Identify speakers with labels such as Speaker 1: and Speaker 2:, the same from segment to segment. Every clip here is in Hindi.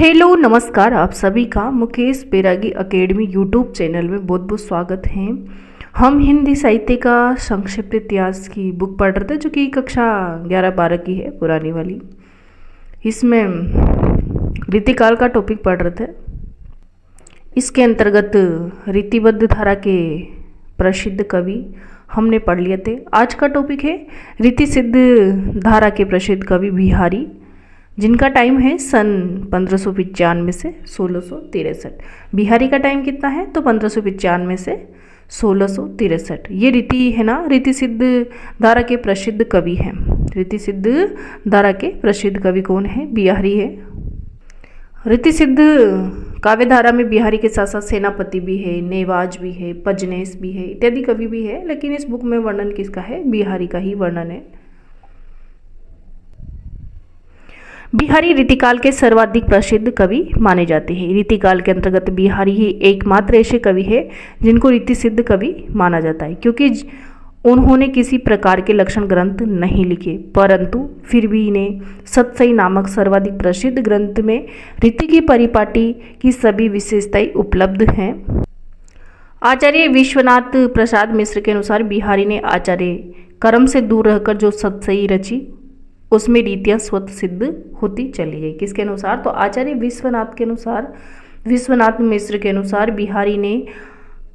Speaker 1: हेलो नमस्कार, आप सभी का मुकेश बैरागी एकेडमी यूट्यूब चैनल में बहुत बहुत स्वागत है। हम हिंदी साहित्य का संक्षिप्त इतिहास की बुक पढ़ रहे थे जो कि कक्षा 11-12 की है, पुरानी वाली। इसमें रीतिकाल का टॉपिक पढ़ रहे थे। इसके अंतर्गत रीतिबद्ध धारा के प्रसिद्ध कवि हमने पढ़ लिए थे। आज का टॉपिक है रीति सिद्ध धारा के प्रसिद्ध कवि बिहारी, जिनका टाइम है सन 1595 से 1663। बिहारी का टाइम कितना है तो 1595 से 1663। ये रीति है ना, रीति सिद्ध धारा के प्रसिद्ध कवि हैं। रीति सिद्ध धारा के प्रसिद्ध कवि कौन है? बिहारी है। रीति सिद्ध काव्य धारा में बिहारी के साथ साथ सेनापति भी है, नेवाज भी है, पजनेस भी है, इत्यादि कवि भी है, लेकिन इस बुक में वर्णन किसका है? बिहारी का ही वर्णन है। बिहारी रीतिकाल के सर्वाधिक प्रसिद्ध कवि माने जाते हैं। रीतिकाल के अंतर्गत बिहारी ही एकमात्र ऐसे कवि है जिनको रीति सिद्ध कवि माना जाता है, क्योंकि उन्होंने किसी प्रकार के लक्षण ग्रंथ नहीं लिखे, परंतु फिर भी इन्हें सतसई नामक सर्वाधिक प्रसिद्ध ग्रंथ में रीति की परिपाटी की सभी विशेषताएं उपलब्ध हैं। आचार्य विश्वनाथ प्रसाद मिश्र के अनुसार बिहारी ने आचार्य कर्म से दूर रहकर जो सतसई रची उसमें रीतियाँ स्वतः सिद्ध होती चली गई। किसके अनुसार? तो आचार्य विश्वनाथ के अनुसार, विश्वनाथ मिश्र के अनुसार बिहारी ने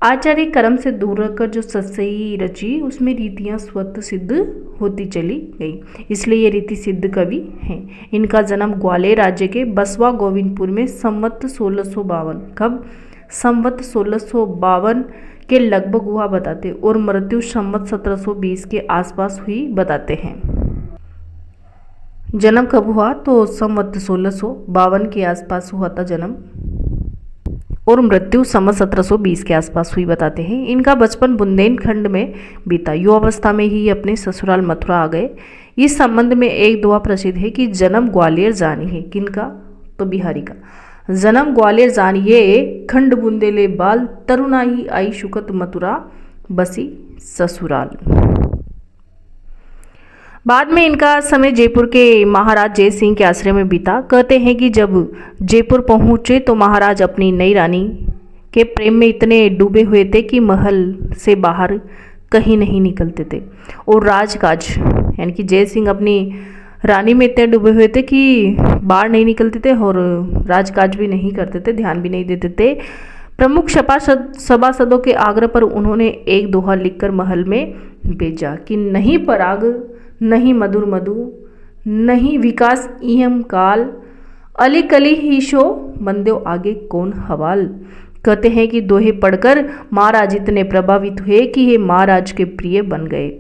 Speaker 1: आचार्य कर्म से दूर रहकर जो सतसई रची उसमें रीतियाँ स्वतः सिद्ध होती चली गई, इसलिए ये रीति सिद्ध कवि हैं। इनका जन्म ग्वालियर राज्य के बसवा गोविंदपुर में संवत 1652, कब? संवत 1652 के लगभग हुआ बताते, और मृत्यु संवत 1720 के आसपास हुई बताते हैं। जन्म कब हुआ? तो संवत 1652 के आसपास हुआ था जन्म, और मृत्यु संवत 1720 के आसपास हुई बताते हैं। इनका बचपन बुंदेलखंड में बीता। युवावस्था में ही अपने ससुराल मथुरा आ गए। इस संबंध में एक दोहा प्रसिद्ध है कि जन्म ग्वालियर जानी है। किनका? तो बिहारी का। जन्म ग्वालियर जानिए, खंड बुंदेले बाल, तरुणाई आई शुकत मथुरा, बसी ससुराल। बाद में इनका समय जयपुर के महाराज जय सिंह के आश्रय में बीता। कहते हैं कि जब जयपुर पहुंचे तो महाराज अपनी नई रानी के प्रेम में इतने डूबे हुए थे कि महल से बाहर कहीं नहीं निकलते थे, और राजकाज यानी कि जय सिंह अपनी रानी में इतने डूबे हुए थे कि बाहर नहीं निकलते थे और राजकाज भी नहीं करते थे, ध्यान भी नहीं देते थे। प्रमुख सभासदों के आग्रह पर उन्होंने एक दोहा लिखकर महल में भेजा कि नहीं पराग, नहीं मधुर मधु, नहीं विकास इहम काल, अली कली ही शो बंदो आगे कौन हवाल। कहते हैं कि दोहे पढ़कर महाराज इतने प्रभावित हुए कि ये महाराज के प्रिय बन गए।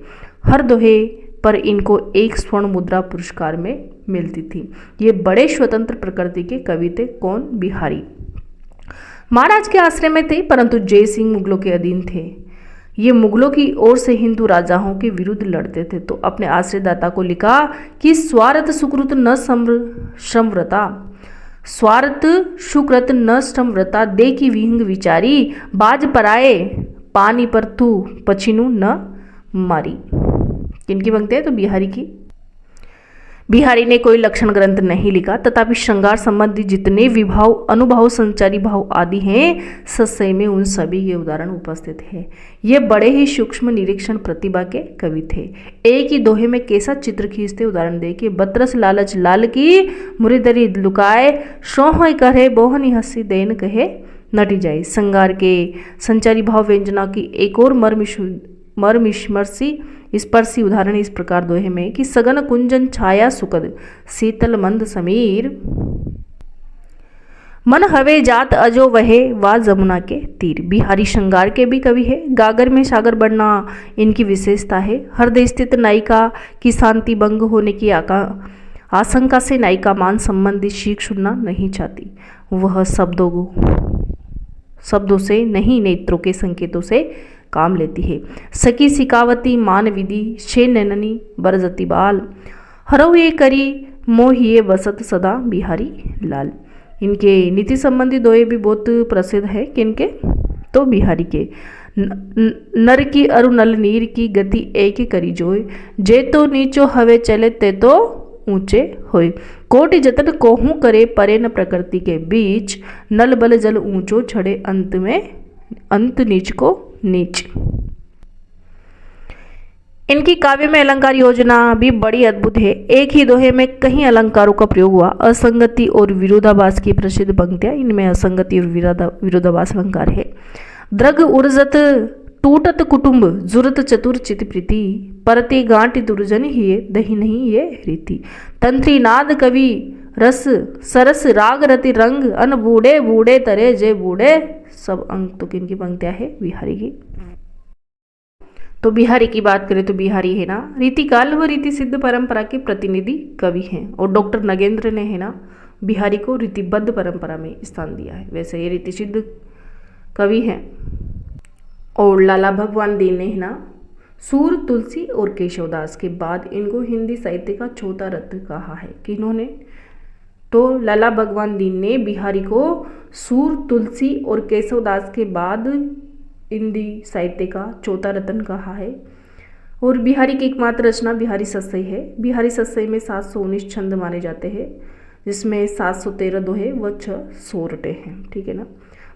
Speaker 1: हर दोहे पर इनको एक स्वर्ण मुद्रा पुरस्कार में मिलती थी। ये बड़े स्वतंत्र प्रकृति के कवि थे। कौन? बिहारी। महाराज के आश्रय में थे, परंतु जय सिंह मुगलों के अधीन थे। ये मुगलों की ओर से हिंदू राजाओं के विरुद्ध लड़ते थे, तो अपने आश्रयदाता को लिखा कि स्वार्थ सुकृत न श्रमव्रता, स्वार्थ सुकृत न श्रमव्रता, दे की विहंग विचारी, बाज पराए पानी पर तू पछिनु न मारी। किनकी पंक्ति है? तो बिहारी की। बिहारी ने कोई लक्षण ग्रंथ नहीं लिखा, तथापि श्रृंगार संबंधी जितने विभाव, अनुभाव, संचारी भाव आदि हैं, सत्सई में उन सभी के उदाहरण उपस्थित हैं। ये बड़े ही सूक्ष्म निरीक्षण प्रतिभा के कवि थे। एक ही दोहे में कैसा चित्र खींचते उदाहरण दे कि बतरस लालच लाल की, मुरीदरी लुकाए, सोह करे बोहनी हंसी देन कहे नटी जाए। श्रृंगार के संचारी भाव व्यंजना की एक और मर्मस्पर्शी स्पर्शी उदाहरण इस प्रकार दोहे में कि सगन कुंजन छाया सुकद, शीतल मंद समीर, मन हवे जात अजो वहे वा जमुना के तीर। बिहारी श्रृंगार के भी कवि है। गागर में सागर बढ़ना इनकी विशेषता है। हृदय स्थित नायिका की शांति भंग होने की आशंका से नायिका मान संबंधी सीख सुनना नहीं चाहती। वह शब्दों से नहीं, नेत्रों के संकेतों से काम लेती है। सखी सिकावती मान विधि, शे नैननी बरजती बाल, हरवे करी मोहिए बसत सदा बिहारी लाल। इनके नीति संबंधी दोहे भी बहुत प्रसिद्ध है। किनके? तो बिहारी के। नर की अरु नल नीर की गति एक करी जोय, जे तो नीचो हवे चले ते तो ऊंचे होए। कोटि जतन कोहू करे परे न प्रकृति के बीच, नल बल जल ऊंचो छड़े अंत में अंत नीच को नीच। इनकी काव्य में अलंकार योजना भी बड़ी अद्भुत है। एक ही दोहे में कई अलंकारों का प्रयोग हुआ। असंगति और विरोधाभास की प्रसिद्ध पंक्तियां, इनमें असंगति और विरोधाभास अलंकार है। द्रग उर्जत टूटत कुटुंब, जुरत चतुर चित प्रीति, परते गांठ दुर्जन हिये, दही नहीं ये रीति। तंत्री नाद कवि रस सरस, राग रति रंग, अन बूढ़े बूढ़े तरे जे बूढ़े सब अंग। तो किन की पंक्तियां है? बिहारी की। तो बिहारी की बात करें तो बिहारी है ना रीतिकाल व रीति सिद्ध परंपरा के प्रतिनिधि कवि हैं, और डॉक्टर नगेंद्र ने है ना बिहारी को रीतिबद्ध परंपरा में स्थान दिया है। वैसे ये रीति सिद्ध कवि हैं। और लाला भगवान दीन ने है ना सूर, तुलसी और केशवदास के बाद इनको हिंदी साहित्य का चौथा रत्न कहा है। किन्होंने? तो लाला भगवान दीन ने बिहारी को सूर, तुलसी और केशवदास के बाद हिंदी साहित्य का चौथा रत्न कहा है। और बिहारी की एकमात्र रचना बिहारी सस्सई है। बिहारी सस्सई में 719 छंद माने जाते हैं, जिसमें 713 दोहे व 6 सोरठे हैं। ठीक है ना।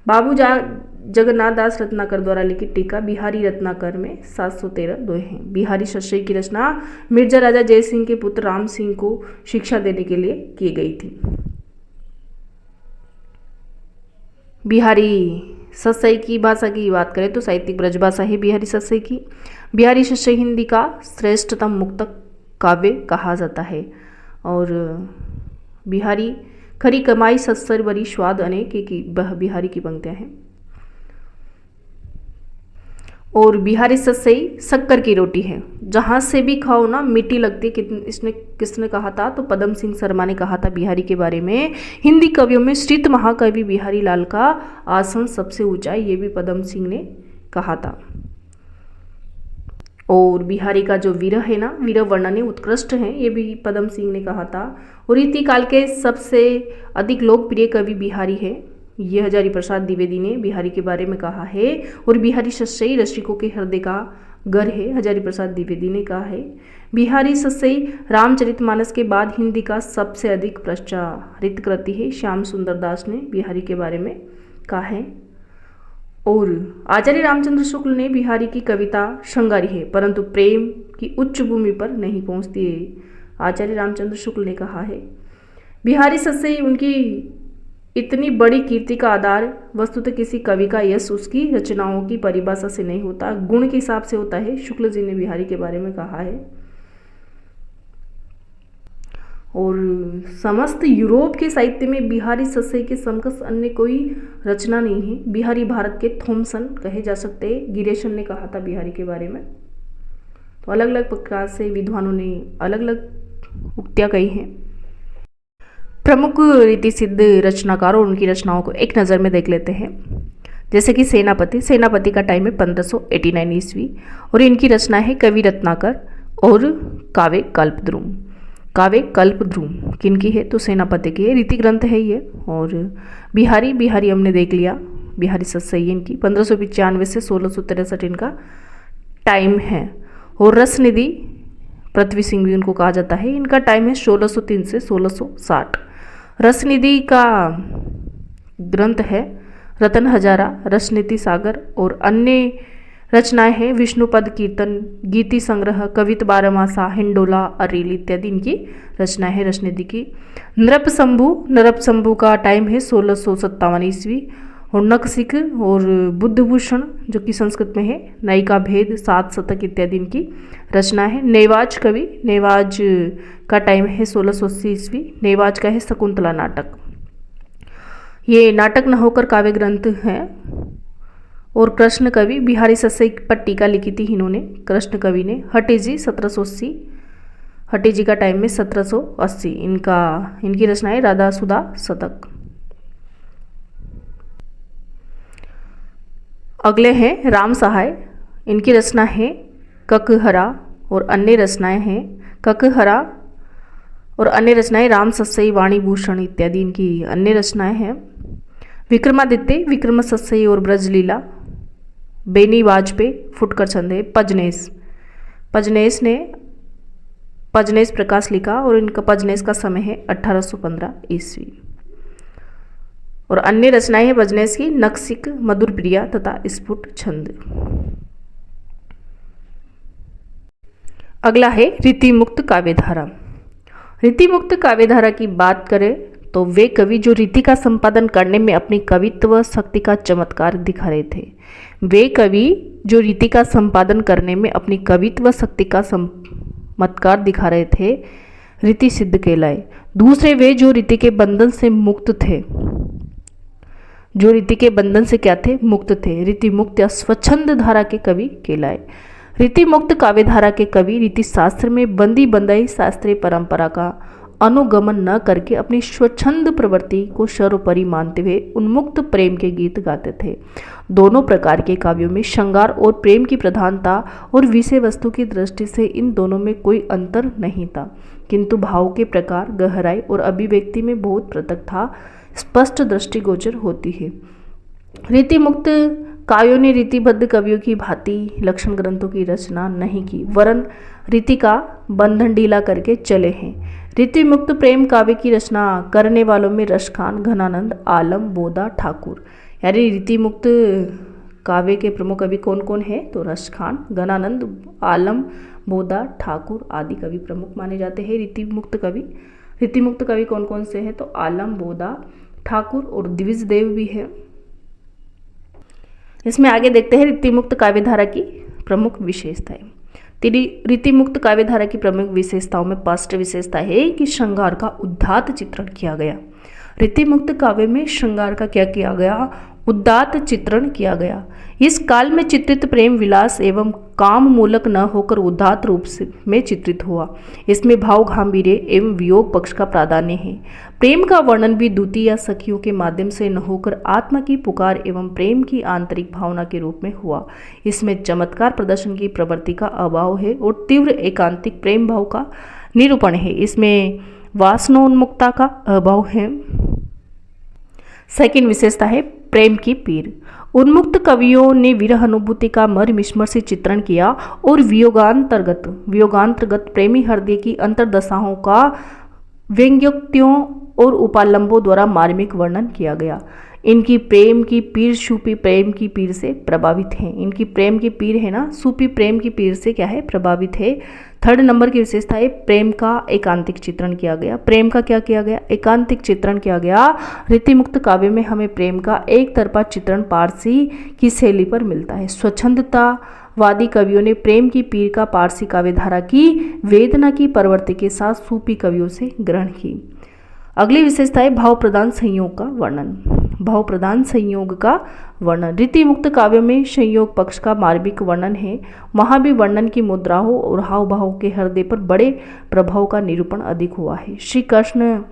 Speaker 1: बाबू जगन्नाथ दास रत्नाकर द्वारा लिखित टीका बिहारी रत्नाकर में 713 दोहे हैं। बिहारी सस्सई की रचना मिर्जा राजा जय सिंह के पुत्र राम सिंह को शिक्षा देने के लिए की गई थी। बिहारी सस्सई की भाषा की बात करें तो साहित्यिक ब्रजभाषा है बिहारी सस्सई की। बिहारी सस्सई हिंदी का श्रेष्ठतम मुक्तक काव्य कहा जाता है। और बिहारी खरी कमाई सत्सर बरी स्वाद अनेक की बिहारी की पंक्तियां हैं। और बिहारी सस्सई शक्कर की रोटी है, जहाँ से भी खाओ ना मीठी लगती। इसने किसने कहा था? तो पदम सिंह शर्मा ने कहा था बिहारी के बारे में। हिंदी कवियों में श्रीत महाकवि बिहारी लाल का आसन सबसे ऊंचा है, ये भी पदम सिंह ने कहा था। और बिहारी का जो विरह है ना, विरह वर्णन उत्कृष्ट है, ये भी पदम सिंह ने कहा था। और रीतिकाल के सबसे अधिक लोकप्रिय कवि बिहारी है, ये हजारी प्रसाद द्विवेदी ने बिहारी के बारे में कहा है। और बिहारी सस्सई रसिकों के हृदय का घर है, हजारी प्रसाद द्विवेदी ने कहा है। बिहारी सस्सई रामचरितमानस के बाद हिंदी का सबसे अधिक प्रचारित कृति है, श्याम सुंदर दास ने बिहारी के बारे में कहा है। और आचार्य रामचंद्र शुक्ल ने बिहारी की कविता श्रृंगारी है, परंतु प्रेम की उच्च भूमि पर नहीं पहुंचती है, आचार्य रामचंद्र शुक्ल ने कहा है। बिहारी सस्सई उनकी इतनी बड़ी कीर्ति का आधार वस्तुतः किसी कवि का यश उसकी रचनाओं की परिभाषा से नहीं होता, गुण के हिसाब से होता है, शुक्ल जी ने बिहारी के बारे में कहा है। और समस्त यूरोप के साहित्य में बिहारी सस्सई के समकक्ष अन्य कोई रचना नहीं है। बिहारी भारत के थॉमसन कहे जा सकते हैं, गिरीशन ने कहा था बिहारी के बारे में। तो अलग अलग प्रकार से विद्वानों ने अलग अलग उक्तियां कही हैं। प्रमुख रीति सिद्ध रचनाकार और उनकी रचनाओं को एक नज़र में देख लेते हैं। जैसे कि सेनापति का टाइम है 1589 ईस्वी, और इनकी रचना है कवि रत्नाकर और काव्य कल्पद्रुम किनकी है? तो सेनापति की है, रीति ग्रंथ है ये। और बिहारी हमने देख लिया, बिहारी सस्सई इनकी 1595 से 1663 इनका टाइम है। और रसनिधि पृथ्वी सिंह भी उनको कहा जाता है, इनका टाइम है 1603 से 1660। रसनिधि का ग्रंथ है रतन हजारा, रसनीति सागर, और अन्य रचनाएं हैं विष्णुपद कीर्तन, गीति संग्रह, कवित बारहमासा, हिंडोला, अरेल इत्यादि इनकी रचनाएं हैं रसनिधि की। नरपशंभु का टाइम है 1657 ईस्वी। और नखशिख और बुद्धभूषण जो कि संस्कृत में है, नायिका भेद, 7 शतक इत्यादि इनकी रचना है। नेवाज का टाइम है 1680 ईस्वी। नेवाज का है शकुंतला नाटक, ये नाटक न होकर काव्य ग्रंथ है। और कृष्ण कवि बिहारी सस्सई पर टीका लिखी थी इन्होंने, कृष्ण कवि ने। हटेजी 1780, हटेजी का टाइम में 1780 इनकी रचना है। राधा सुधा शतक। अगले हैं राम सहाय, इनकी रचना है ककहरा और अन्य रचनाएं हैं। ककहरा और अन्य रचनाएं राम सस्सई, वाणी भूषण इत्यादि इनकी अन्य रचनाएं हैं। विक्रमादित्य, विक्रम सस्सई और ब्रजलीला, बेनी वाजपेयी, फुटकर छंद है। पजनेस ने पजनेस प्रकाश लिखा और इनका पजनेस का समय है 1815 ईस्वी। और अन्य रचनाएं हैं पजनेस की नक्सिक, मधुर प्रिया तथा स्फुट छंद। अगला है रीतिमुक्त काव्यधारा। रीतिमुक्त काव्यधारा की बात करें तो वे कवि जो रीति का संपादन करने में अपनी कवित्व शक्ति का चमत्कार दिखा रहे थे। वे कवि जो रीति का संपादन करने में अपनी कवित्व शक्ति का चमत्कार दिखा रहे थे, रीति सिद्ध कहलाए। दूसरे वे जो रीति के बंधन से मुक्त थे, जो रीति के बंधन से क्या थे, मुक्त थे, रीति मुक्त या स्वच्छंद धारा के कवि कहलाए। रीति मुक्त काव्यधारा के कवि रीति शास्त्र में बंदी बंधाई शास्त्रीय परंपरा का अनुगमन न करके अपनी स्वच्छंद प्रवृत्ति को सर्वोपरि मानते हुए उन्मुक्त प्रेम के गीत गाते थे। दोनों प्रकार के काव्यों में श्रृंगार और प्रेम की प्रधानता और विषय वस्तु की दृष्टि से इन दोनों में कोई अंतर नहीं था, किंतु भाव के प्रकार, गहराई और अभिव्यक्ति में बहुत पृथक था, स्पष्ट दृष्टिगोचर होती है। रीति मुक्त काव्यों ने रीतिबद्ध कवियों की भांति लक्षण ग्रंथों की रचना नहीं की, वरन रीति का बंधन ढीला करके चले हैं। रीति मुक्त प्रेम काव्य की रचना करने वालों में रसखान, घनानंद, आलम, बोधा, ठाकुर, यानी रीति मुक्त काव्य के प्रमुख कवि कौन कौन है? तो रसखान, घनानंद, आलम, बोधा, ठाकुर आदि कवि प्रमुख माने जाते हैं रीति मुक्त कवि। रीति मुक्त कवि कौन कौन से हैं? तो आलम, बोधा, ठाकुर और द्विज देव भी है। इसमें आगे देखते हैं रीति मुक्त काव्यधारा की प्रमुख विशेषताएं। रीति मुक्त काव्यधारा की प्रमुख विशेषताओं में फर्स्ट विशेषता है कि श्रृंगार का उदात्त चित्रण किया गया। रीति मुक्त काव्य में श्रृंगार का क्या किया गया? उदात्त चित्रण किया गया। इस काल में चित्रित प्रेम विलास एवं काम मूलक न होकर उदात्त रूप में चित्रित हुआ। इसमें भाव, गांभीर्य एवं वियोग पक्ष का प्राधान्य है। प्रेम का वर्णन भी दूती या सखियों के माध्यम से न होकर आत्मा की पुकार एवं प्रेम की आंतरिक भावना के रूप में हुआ। इसमें चमत्कार प्रदर्शन की प्रवृत्ति का अभाव है और तीव्र एकांतिक प्रेम भाव का निरूपण है। इसमें वासनोन्मुक्ता का अभाव है। सेकंड विशेषता है प्रेम की पीर। उन्मुक्त कवियों ने विरह अनुभूति का मर्म से चित्रण किया और वियोगांतर्गत प्रेमी हृदय की अंतर्दशाओं का व्यंग्योक्तियों और उपालंबों द्वारा मार्मिक वर्णन किया गया। इनकी प्रेम की पीर सूफी प्रेम की पीर से प्रभावित है। इनकी प्रेम की पीर है ना, सूफी प्रेम की पीर से क्या है? प्रभावित है। थर्ड नंबर की विशेषता है प्रेम का एकांतिक चित्रण किया गया। प्रेम का क्या किया गया? एकांतिक चित्रण किया गया। रीति मुक्त काव्य में हमें प्रेम का एक तरफा चित्रण पारसी की शैली पर मिलता है। स्वच्छंदतावादी कवियों ने प्रेम की पीर का पारसी काव्यधारा की वेदना की प्रवृत्ति के साथ सूफी कवियों से ग्रहण की। अगली विशेषता है भाव प्रधान संयोग का वर्णन। भाव प्रधान संयोग का वर्णन। रीति मुक्त काव्यों में संयोग पक्ष का मार्मिक वर्णन है। वहाँ भी वर्णन की मुद्राओं और हाव भाव के हृदय पर बड़े प्रभाव का निरूपण अधिक हुआ है। श्री कृष्ण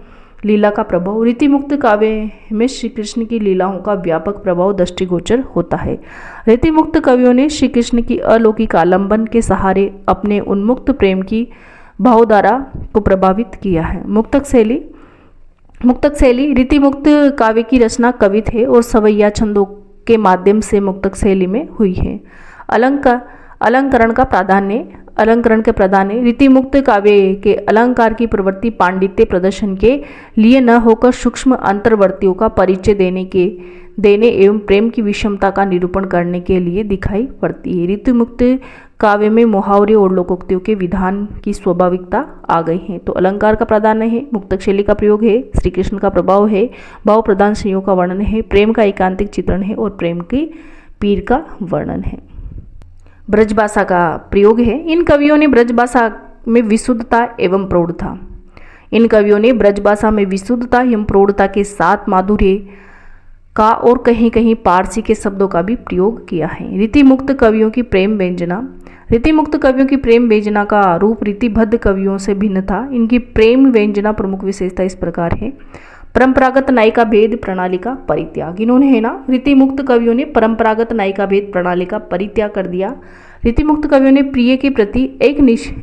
Speaker 1: लीला का प्रभाव। रीति मुक्त काव्य में श्री कृष्ण की लीलाओं का व्यापक प्रभाव दृष्टिगोचर होता है। रीति मुक्त कवियों ने श्री कृष्ण की अलौकिक आलंबन के सहारे अपने उन्मुक्त प्रेम की भावधारा को प्रभावित किया है। मुक्तक शैली। रीति मुक्त काव्य की रचना कवि थे और सवैया छंदों के माध्यम से मुक्तक शैली में हुई है। अलंकरण के प्राधान्य। रीति मुक्त काव्य के अलंकार की प्रवृत्ति पांडित्य प्रदर्शन के लिए न होकर सूक्ष्म अंतर्वर्तियों का परिचय देने एवं प्रेम की विषमता का निरूपण करने के लिए दिखाई पड़ती है। रीति मुक्त काव्य में मुहावरे और लोकोक्तियों के विधान की स्वाभाविकता आ गई है। तो अलंकार का प्राधान्य है, मुक्तक शैली का प्रयोग है, श्री कृष्ण का प्रभाव है, भाव प्रधान संयोग का वर्णन है, प्रेम का एकांतिक चित्रण है और प्रेम की पीर का वर्णन है। ब्रजभाषा का प्रयोग है। इन कवियों ने ब्रजभाषा में विशुद्धता एवं प्रौढ़ता के साथ माधुर्य का और कहीं कहीं पारसी के शब्दों का भी प्रयोग किया है। रीति मुक्त कवियों की प्रेम व्यंजना। रीति मुक्त कवियों की प्रेम व्यंजना का रूप रीतिबद्ध कवियों से भिन्न था। इनकी प्रेम व्यंजना प्रमुख विशेषता इस प्रकार है। परंपरागत नायिका भेद प्रणाली का परित्याग। इन्होंने है ना, रीति मुक्त कवियों ने परंपरागत नायिका भेद प्रणाली का परित्याग कर दिया। रीति मुक्त कवियों ने प्रिय के प्रति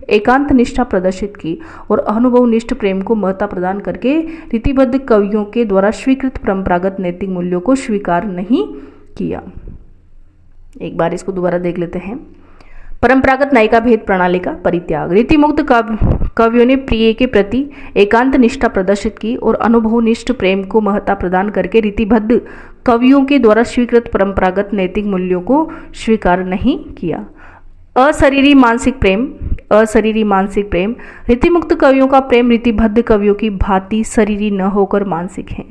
Speaker 1: एकांत निष्ठा प्रदर्शित की और अनुभवनिष्ठ प्रेम को महत्ता प्रदान करके रीतिबद्ध कवियों के द्वारा स्वीकृत परंपरागत नैतिक मूल्यों को स्वीकार नहीं किया। एक बार इसको दोबारा देख लेते हैं। परंपरागत नायिका भेद प्रणाली का परित्याग। रीतिमुक्त कवियों ने प्रिय के प्रति एकांत निष्ठा प्रदर्शित की और अनुभवनिष्ठ प्रेम को महत्ता प्रदान करके रीतिबद्ध कवियों के द्वारा स्वीकृत परंपरागत नैतिक मूल्यों को स्वीकार नहीं किया। अशरीरी मानसिक प्रेम। रीतिमुक्त कवियों का प्रेम रीतिबद्ध कवियों की भांति शरीरी न होकर मानसिक है।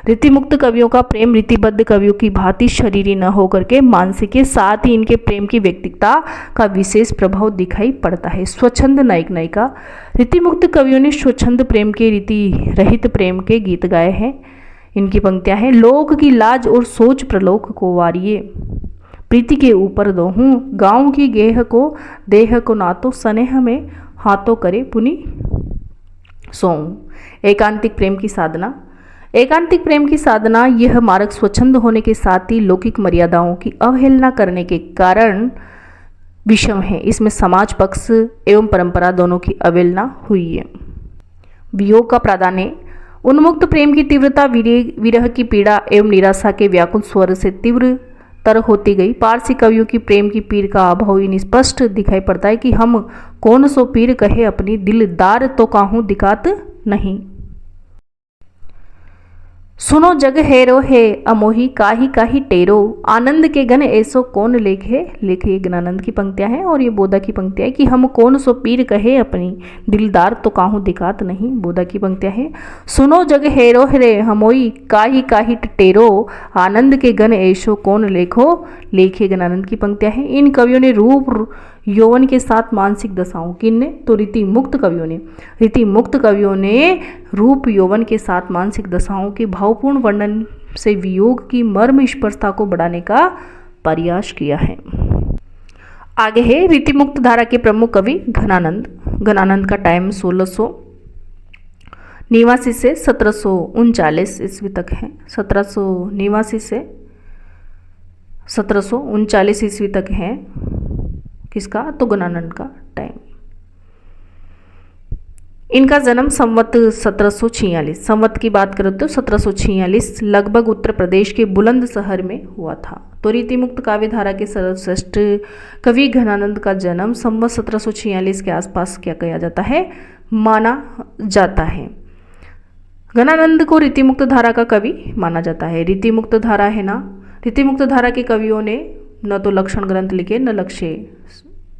Speaker 1: रीतिमुक्त कवियों का प्रेम रीतिबद्ध कवियों की भांति शरीरी न होकर के मानसिक के साथ ही इनके प्रेम की व्यक्तिगता का विशेष प्रभाव दिखाई पड़ता है। स्वच्छंद नायक नायिका। रीतिमुक्त कवियों ने स्वच्छंद प्रेम के रीति रहित प्रेम के गीत गाए हैं। इनकी पंक्तियां हैं, लोक की लाज और सोच प्रलोक को वारिये, प्रीति के ऊपर दोहूं, गांव की गेह को देह को नातो, स्नेह में हाथों करे पुनि सोऊं। एकांतिक प्रेम की साधना। एकांतिक प्रेम की साधना यह मार्ग स्वच्छंद होने के साथ ही लौकिक मर्यादाओं की अवहेलना करने के कारण विषम है। इसमें समाज पक्ष एवं परंपरा दोनों की अवहेलना हुई है। वियोग का प्राधान्य। उन्मुक्त प्रेम की तीव्रता विरह की पीड़ा एवं निराशा के व्याकुल स्वर से तीव्र तर होती गई। पारसी कवियों की प्रेम की पीर का अभाव इन स्पष्ट दिखाई पड़ता है कि हम कौन सो पीर कहे अपनी, दिलदार तो काहू दिखात नहीं। सुनो जग हेरो है अमोही, काहि काहि टेरो, आनंद के गण ऐसो कौन लेखे। लेखे ज्ञानानंद की पंक्तियां हैं और ये बोधा की पंक्तियां हैं कि हम कौन सो पीर कहे अपनी, दिलदार तो काहू दिखात नहीं। बोधा की पंक्तियां हैं, सुनो जग हेरो है अमोही, काहि काहि टेरो, आनंद के गण ऐसो कौन लेखो। लेखे ज्ञानानंद की पंक्तियां हैं। इन कवियों ने रूप यौवन के साथ मानसिक दशाओं, किनने तो रीतिमुक्त कवियों ने रूप यौवन के साथ मानसिक दशाओं के भावपूर्ण वर्णन से वियोग की मर्म स्पर्शता को बढ़ाने का प्रयास किया है। आगे है रीतिमुक्त धारा के प्रमुख कवि घनानंद का टाइम 1689 से 1739 ईस्वी तक है। 1789 से 1739 ईस्वी तक है। किसका तो घनानंद का टाइम। इनका जन्म संवत 1746, संवत की बात करें तो 1746 लगभग उत्तर प्रदेश के बुलंदशहर में हुआ था। तो रीतिमुक्त काव्य धारा के सर्वश्रेष्ठ कवि घनानंद का जन्म संवत 1746 के आसपास क्या कहा जाता है, माना जाता है। घनानंद को रीतिमुक्त धारा का कवि माना जाता है। रीतिमुक्त धारा है ना, रीतिमुक्त धारा के कवियों ने न तो लक्षण ग्रंथ लिखे न लक्ष्य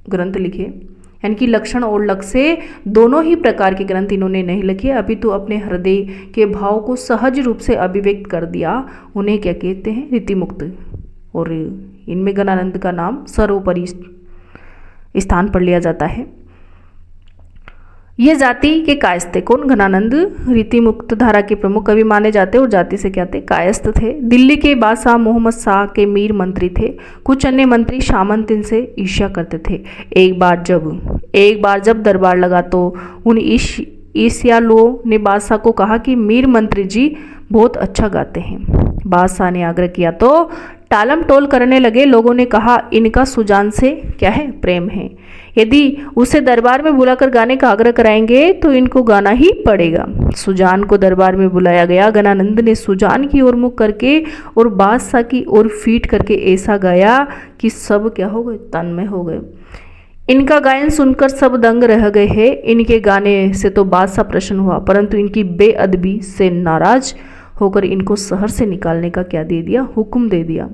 Speaker 1: ग्रंथ लिखे, यानी कि लक्षण और लक्ष्य दोनों ही प्रकार के ग्रंथ इन्होंने नहीं लिखे, अभी तो अपने हृदय के भाव को सहज रूप से अभिव्यक्त कर दिया। उन्हें क्या कहते हैं, रीतिमुक्त। और इनमें घनानंद का नाम सर्वोपरि स्थान पर लिया जाता है। ये जाति के कायस्थ थे। कौन, घनानंद रीतिमुक्त धारा के प्रमुख कवि माने जाते और जाति से क्या थे, कायस्थ थे। दिल्ली के बादशाह मोहम्मद शाह के मीर मंत्री थे। कुछ अन्य मंत्री सामंत इनसे ईर्ष्या करते थे। एक बार जब दरबार लगा तो उन ईर्ष्यालुओं ने बादशाह को कहा कि मीर मंत्री जी बहुत अच्छा गाते हैं। बादशाह ने आग्रह किया तो टालम टोल करने लगे। लोगों ने कहा इनका सुजान से क्या है, प्रेम है। यदि उसे दरबार में बुलाकर गाने का आग्रह कराएंगे तो इनको गाना ही पड़ेगा। सुजान को दरबार में बुलाया गया। घनानंद ने सुजान की ओर मुख करके और बादशाह की ओर फीट करके ऐसा गाया कि सब क्या हो गए, तन्मय हो गए। इनका गायन सुनकर सब दंग रह गए हैं। इनके गाने से तो बादशाह प्रसन्न हुआ, परंतु इनकी बेअदबी से नाराज होकर इनको शहर से निकालने का क्या दे दिया, हुक्म दे दिया।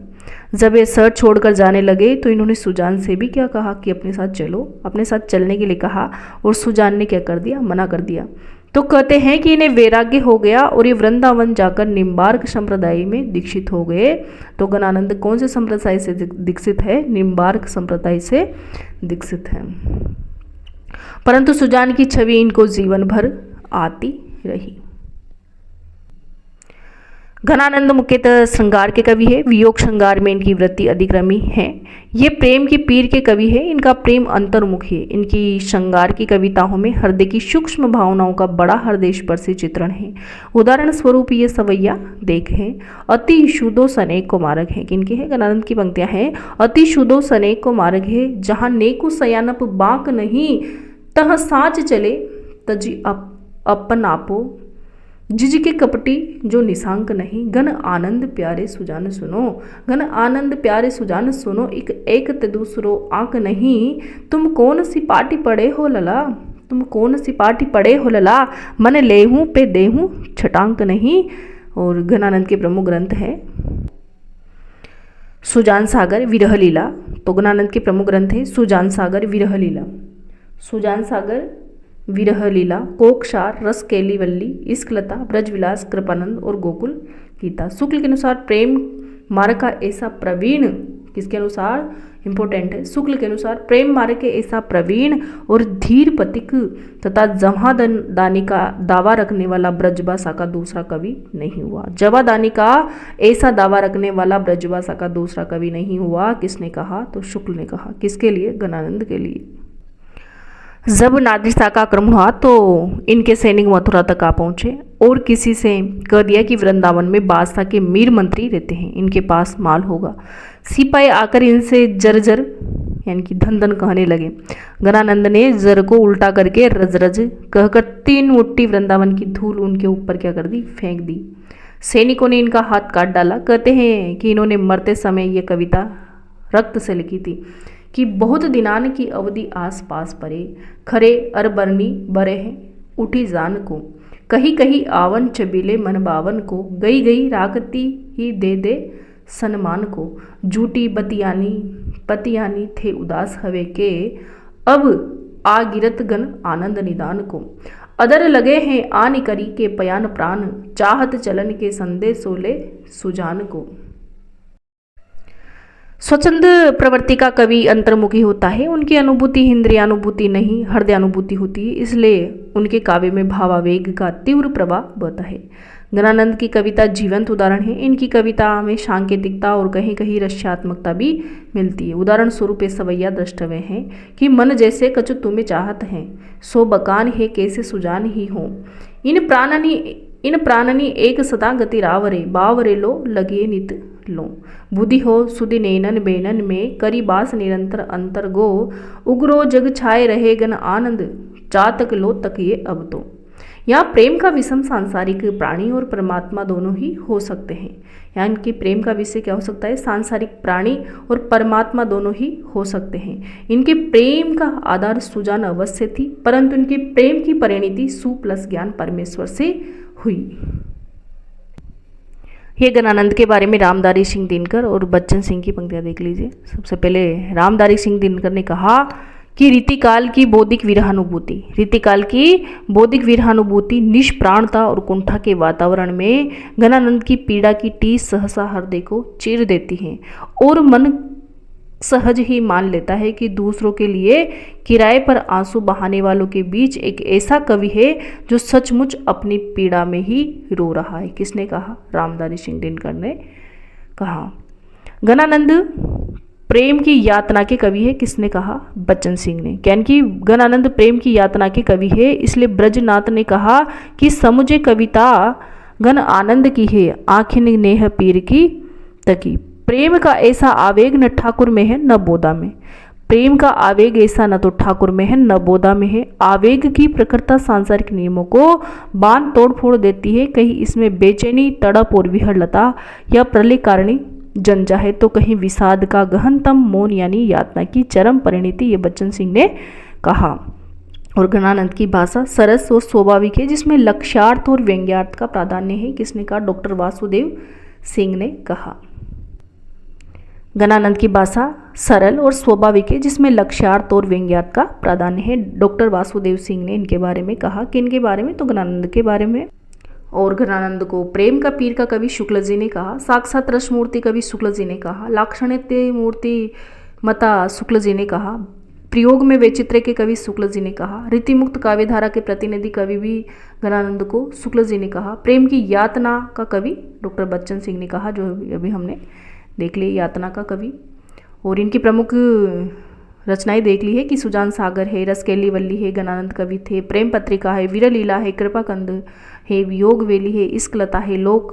Speaker 1: जब ये शहर छोड़कर जाने लगे तो इन्होंने सुजान से भी क्या कहा कि अपने साथ चलो, अपने साथ चलने के लिए कहा, और सुजान ने क्या कर दिया, मना कर दिया। तो कहते हैं कि इन्हें वैराग्य हो गया और ये वृंदावन जाकर निम्बार्क संप्रदाय में दीक्षित हो गए। तो घनानंद कौन से संप्रदाय से दीक्षित है, निम्बार्क संप्रदाय से दीक्षित है। परंतु सुजान की छवि इनको जीवन भर आती रही। घनानंद मुख्यतः श्रृंगार के कवि है। वियोग श्रृंगार में इनकी वृत्ति अधिक्रमी है। ये प्रेम की पीर के कवि है। इनका प्रेम अंतर्मुखी है। इनकी श्रृंगार की कविताओं में हृदय की सूक्ष्म भावनाओं का बड़ा हृदयस्पर्शी चित्रण है। उदाहरण स्वरूप ये सवैया देख है, अति शुद्धो सनेक को मार्ग है। किनके है, घनानंद की पंक्तियां हैं, अति शुद्धो सनेक को मार्ग है, जहाँ नेको सयानप बांक नहीं, तह साच चले तजी अपन आपो, जिज के कपटी जो निशांक नहीं, घन आनंद प्यारे सुजान सुनो, घन आनंद प्यारे सुजान सुनो, एक ते दूसरो आंक नहीं, तुम कौन सी पाटी पड़े हो लला, तुम कौन सी पाटी पड़े हो लला, मन लेहूं पे देहूं छटांक नहीं। और घनानंद के प्रमुख ग्रंथ है सुजान सागर विरह लीला। तो घनानंद के प्रमुख ग्रंथ है सुजान सागर विरह लीला, सुजान सागर विरह लीला, कोकशार, रस केली वल्ली, इश्कलता, ब्रजविलास, कृपानंद और गोकुल गीता। शुक्ल के अनुसार प्रेम मार्ग का ऐसा प्रवीण, किसके अनुसार इंपॉर्टेंट है, शुक्ल के अनुसार प्रेम मार्ग के ऐसा प्रवीण और धीर पथिक तथा जमादानी का दावा रखने वाला ब्रजभाषा का दूसरा कवि नहीं हुआ। जवादानी का ऐसा दावा रखने वाला ब्रजभाषा का दूसरा कवि नहीं हुआ। किसने कहा, तो शुक्ल ने कहा। किसके लिए, घनानंद के लिए। जब नादिर शाह का आक्रमण हुआ तो इनके सैनिक मथुरा तक आ पहुंचे और किसी से कह दिया कि वृंदावन में बादशाह के मीर मंत्री रहते हैं, इनके पास माल होगा। सिपाही आकर इनसे जर यानी कि धन धन कहने लगे। घनानंद ने जर को उल्टा करके रज रज कहकर 3 मुट्ठी वृंदावन की धूल उनके ऊपर क्या कर दी, फेंक दी। सैनिकों ने इनका हाथ काट डाला। कहते हैं कि इन्होंने मरते समय ये कविता रक्त से लिखी थी कि बहुत दिनान की अवधि आस पास परे, खरे अरबरनी बरे हैं उठी जान को, कहीं कहीं आवन चबीले मन बावन को, गई गई राकती ही दे दे सन्मान को, झूठी बतियानी पतियानी थे उदास हवे के, अब आ गिरत गन आनंद निदान को, अदर लगे हैं आन करी के पयान प्राण, चाहत चलन के संदेशो ले सुजान को। स्वच्छंद प्रवृत्ति का कवि अंतर्मुखी होता है, उनकी अनुभूति इंद्रियानुभूति नहीं हृदयानुभूति होती है, इसलिए उनके काव्य में भावावेग का तीव्र प्रवाह बहता है। घनानंद की कविता जीवंत उदाहरण है। इनकी कविता में सांकेतिकता और कहीं कहीं रस्यात्मकता भी मिलती है। उदाहरण स्वरूप सवैया द्रष्टव्य हैं कि मन जैसे कछु तुम्हें चाहत हैं, सो बकान है कैसे सुजान ही हो, इन प्राणनी एक सदा गति रावरे, बावरे लो लगे नित लो, बुद्धि हो सुधि नैनन बेनन में, करी बास निरंतर अंतर गो, उग्रो जग छाए रहे गन आनंद, चातक लो तक ये अब तो। यहाँ प्रेम का विषम सांसारिक प्राणी और परमात्मा दोनों ही हो सकते हैं। यहाँ इनकी प्रेम का विषय क्या हो सकता है, सांसारिक प्राणी और परमात्मा दोनों ही हो सकते हैं। इनके प्रेम का आधार सुजान अवश्य थी, परंतु इनके प्रेम की परिणति सु प्लस ज्ञान परमेश्वर से हुई। ये घनानंद के बारे में रामधारी सिंह दिनकर और बच्चन सिंह की पंक्तियां देख लीजिए। सबसे पहले रामधारी सिंह दिनकर ने कहा कि रीतिकाल की बौद्धिक विरहानुभूति, रीतिकाल की बौद्धिक विरहानुभूति निष्प्राणता और कुंठा के वातावरण में घनानंद की पीड़ा की टीस सहसा हृदय को चीर देती है और मन सहज ही मान लेता है कि दूसरों के लिए किराए पर आंसू बहाने वालों के बीच एक ऐसा कवि है जो सचमुच अपनी पीड़ा में ही रो रहा है। किसने कहा, रामधारी सिंह दिनकर ने कहा। घनानंद प्रेम की यातना के कवि है, किसने कहा, बच्चन सिंह ने। यानी कि घनानंद प्रेम की यातना के कवि है, इसलिए ब्रजनाथ ने कहा कि समुझे कविता घन आनंद की है, आखिन नेह पीर की तकी। प्रेम का ऐसा आवेग न ठाकुर में है न बोधा में, प्रेम का आवेग ऐसा न तो ठाकुर में है न बोधा में है। आवेग की प्रखरता सांसारिक नियमों को बांध तोड़ फोड़ देती है, कहीं इसमें बेचैनी तड़प और विहरलता या प्रलय कारणी जंजा है, तो कहीं विषाद का गहनतम मौन यानी यातना की चरम परिणति, ये बच्चन सिंह ने कहा। और घनानंद की भाषा सरस और स्वाभाविक है, जिसमें लक्ष्यार्थ और व्यंग्यार्थ का प्राधान्य है। किसने कहा, डॉक्टर वासुदेव सिंह ने कहा। घनानंद की भाषा सरल और स्वाभाविक है, जिसमें लक्ष्यार्थ और व्यंग्यार्थ का प्राधान्य है। डॉक्टर वासुदेव सिंह ने इनके बारे में कहा। कि इनके बारे में, तो घनानंद के बारे में। और घनानंद को प्रेम का पीर का कवि शुक्ल जी ने कहा, साक्षात रस मूर्ति कवि शुक्ल जी ने कहा, लाक्षणित्य मूर्ति मता शुक्ल जी ने कहा, प्रयोग में वैचित्र्य के कवि शुक्ल जी ने कहा, रीतिमुक्त काव्यधारा के प्रतिनिधि कवि भी घनानंद को शुक्ल जी ने कहा। प्रेम की यातना का कवि डॉक्टर बच्चन सिंह ने कहा, जो अभी हमने देख ली यातना का कवि। और इनकी प्रमुख रचनाएं देख ली है कि सुजान सागर है, रसकेली वल्ली है, घनानंद कवि थे, प्रेम पत्रिका है, वीरलीला है, कृपाकंद है, वियोग वेली है, इश्कलता है, लोक